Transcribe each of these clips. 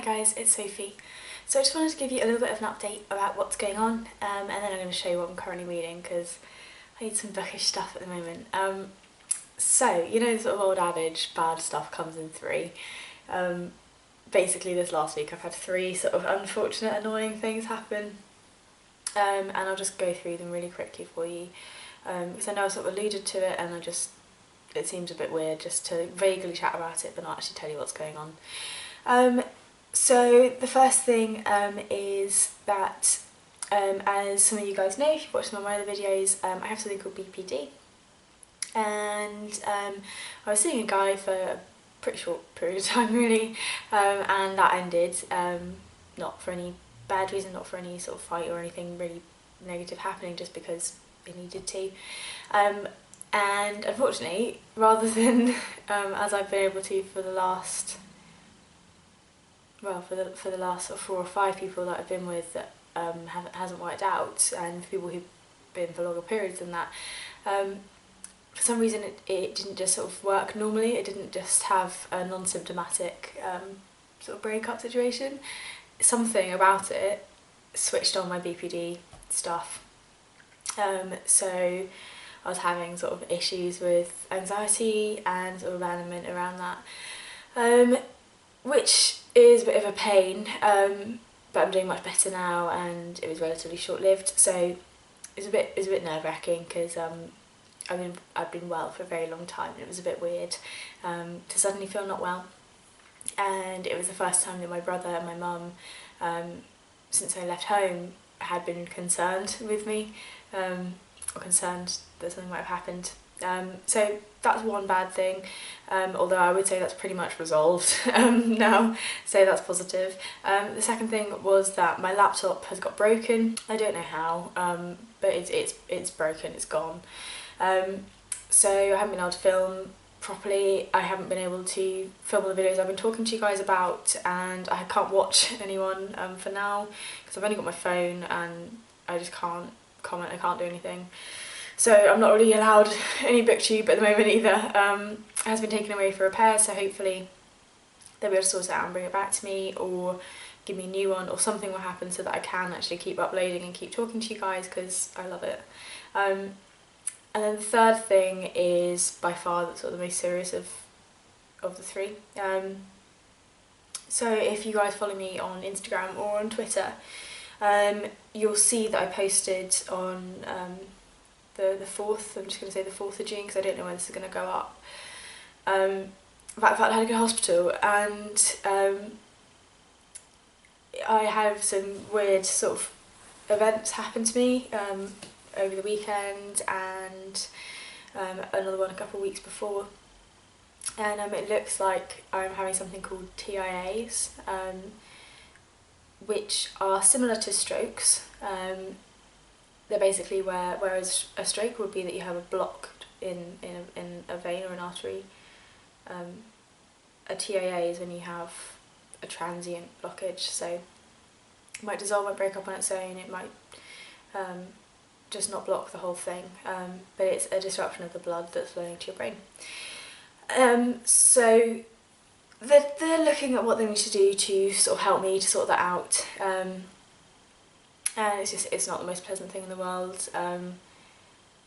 guys, it's Sophie. So I just wanted to give you a little bit of an update about what's going on, and then I'm going to show you what I'm currently reading because I need some bookish stuff at the moment. So, you know the sort of old adage, bad stuff comes in three. Basically this last week I've had three sort of unfortunate, annoying things happen, and I'll just go through them really quickly for you, because I know I sort of alluded to it and it seems a bit weird just to vaguely chat about it but not actually tell you what's going on. So the first thing is that, as some of you guys know if you've watched some of my other videos, I have something called BPD, and I was seeing a guy for a pretty short period of time really, and that ended, not for any bad reason, not for any sort of fight or anything really negative happening, just because it needed to. And unfortunately, rather than as I've been able to for the last for the last sort of 4 or 5 people that I've been with that hasn't worked out, and for people who've been for longer periods than that, for some reason it didn't just sort of work normally. It didn't just have a non-symptomatic sort of breakup situation. Something about it switched on my BPD stuff. So I was having sort of issues with anxiety and sort of abandonment around that, which is a bit of a pain, but I'm doing much better now, and it was relatively short-lived, so it was a bit nerve-wracking because I've been well for a very long time, and it was a bit weird to suddenly feel not well. And it was the first time that my brother and my mum, since I left home, had been concerned with me, or concerned that something might have happened. So that's one bad thing, although I would say that's pretty much resolved now, so that's positive. The second thing was that my laptop has got broken. I don't know how, but it's broken, it's gone. So I haven't been able to film properly. I haven't been able to film all the videos I've been talking to you guys about, and I can't watch anyone for now because I've only got my phone and I just can't comment, I can't do anything. So I'm not really allowed any booktube at the moment either. It has been taken away for repair, so hopefully they'll be able to sort it out and bring it back to me, or give me a new one, or something will happen so that I can actually keep uploading and keep talking to you guys because I love it. And then the third thing is by far sort of the most serious of the three. So if you guys follow me on Instagram or on Twitter, you'll see that I posted on the 4th, I'm just going to say the 4th of June because I don't know when this is going to go up. In fact, I had to go to hospital, and I had some weird sort of events happen to me over the weekend, and another one a couple of weeks before, and it looks like I'm having something called TIAs, which are similar to strokes. They're basically whereas a stroke would be that you have a block in a vein or an artery, a TIA is when you have a transient blockage, so it might dissolve, might break up on its own, it might just not block the whole thing, but it's a disruption of the blood that's flowing to your brain. So they're looking at what they need to do to sort of help me to sort that out. And it's not the most pleasant thing in the world.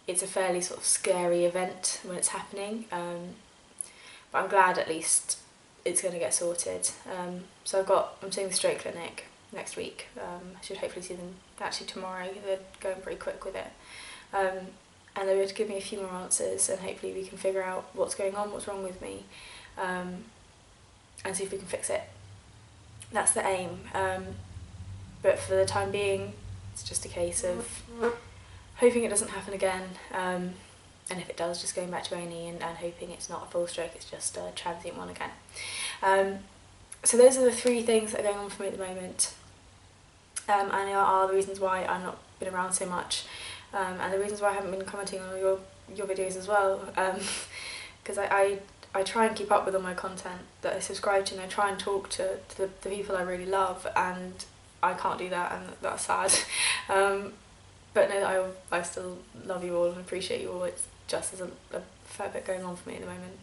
It's a fairly sort of scary event when it's happening, but I'm glad at least it's going to get sorted. So I'm seeing the stroke clinic next week. I should hopefully see them actually tomorrow. They're going pretty quick with it, and they're able to give me a few more answers, and hopefully we can figure out what's going on, what's wrong with me, and see if we can fix it. That's the aim. But for the time being, it's just a case of hoping it doesn't happen again, and if it does, just going back to A&E and hoping it's not a full stroke, it's just a transient one again. So those are the 3 things that are going on for me at the moment, and they are the reasons why I've not been around so much, and the reasons why I haven't been commenting on your videos as well, because I try and keep up with all my content that I subscribe to, and I try and talk to the people I really love, and I can't do that, and that's sad. But no, I still love you all and appreciate you all. It's just there's a fair bit going on for me at the moment.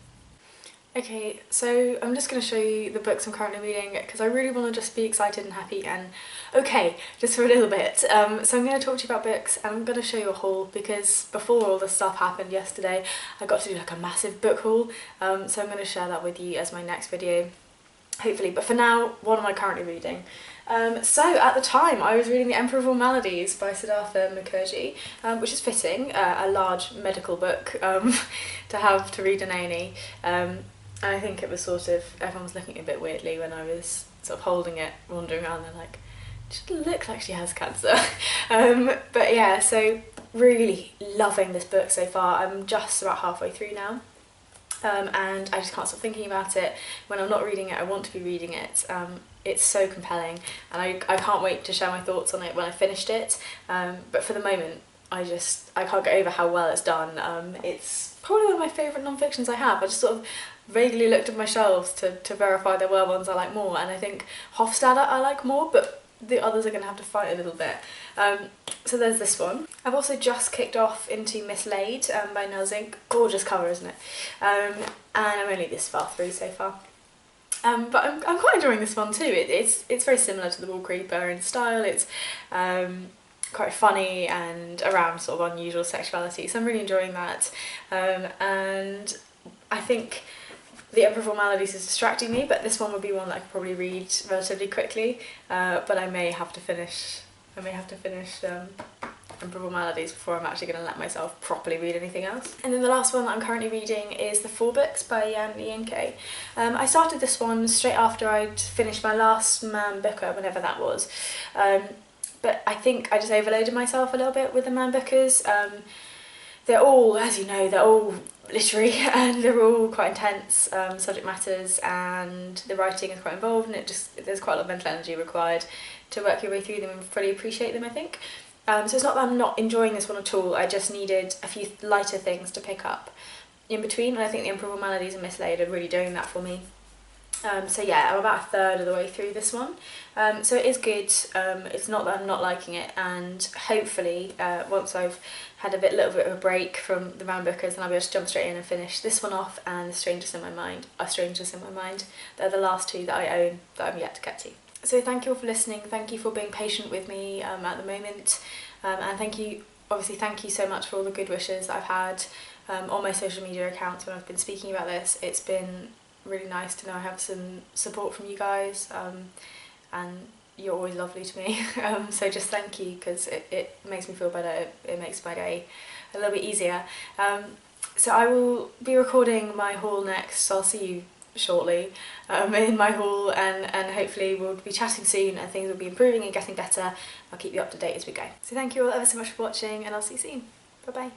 Okay, so I'm just going to show you the books I'm currently reading because I really want to just be excited and happy and okay, just for a little bit. So I'm going to talk to you about books and I'm going to show you a haul because before all this stuff happened yesterday, I got to do like a massive book haul. So I'm going to share that with you as my next video, hopefully. But for now, what am I currently reading? So at the time I was reading The Emperor of All Maladies by Siddhartha Mukherjee, which is fitting, a large medical book to have to read in A&E. And I think it was sort of, everyone was looking at it a bit weirdly when I was sort of holding it, wandering around, they're like, she doesn't look like she has cancer. But yeah, so really loving this book so far. I'm just about halfway through now. And I just can't stop thinking about it. When I'm not reading it, I want to be reading it. It's so compelling and I can't wait to share my thoughts on it when I finished it. But for the moment, I can't get over how well it's done. It's probably one of my favourite non-fictions I have. I just sort of vaguely looked at my shelves to verify there were ones I like more, and I think Hofstadter I like more, but the others are going to have to fight a little bit. So there's this one. I've also just kicked off into Mislaid by Nell Zink. Gorgeous cover, isn't it? And I'm only this far through so far. But I'm quite enjoying this one too. It's very similar to The Wall Creeper in style. It's quite funny and around sort of unusual sexuality, so I'm really enjoying that. And I think The Emperor of All Maladies is distracting me, but this one would be one that I could probably read relatively quickly. But I may have to finish Emperor of All Maladies before I'm actually going to let myself properly read anything else. And then the last one that I'm currently reading is The Four Books by Lianke. I started this one straight after I'd finished my last Man Booker, whenever that was. But I think I just overloaded myself a little bit with the Man Bookers. They're all, as you know, they're all literary and they're all quite intense subject matters, and the writing is quite involved, and there's quite a lot of mental energy required to work your way through them and fully appreciate them, I think. So it's not that I'm not enjoying this one at all, I just needed a few lighter things to pick up in between, and I think The Emperor of All Maladies and Mislaid are really doing that for me. So yeah, I'm about a third of the way through this one. So it is good. It's not that I'm not liking it, and hopefully once I've had a little bit of a break from the Man Bookers, then I'll be able to jump straight in and finish this one off and The Strangers in My Mind. They're the last two that I own that I'm yet to get to. So thank you all for listening, thank you for being patient with me at the moment, and thank you so much for all the good wishes I've had on my social media accounts when I've been speaking about this. It's been really nice to know I have some support from you guys, and you're always lovely to me. So just thank you, because it makes me feel better, it makes my day a little bit easier. So I will be recording my haul next, so I'll see you shortly in my haul, and hopefully we'll be chatting soon and things will be improving and getting better. I'll keep you up to date as we go. So thank you all ever so much for watching, and I'll see you soon. Bye bye.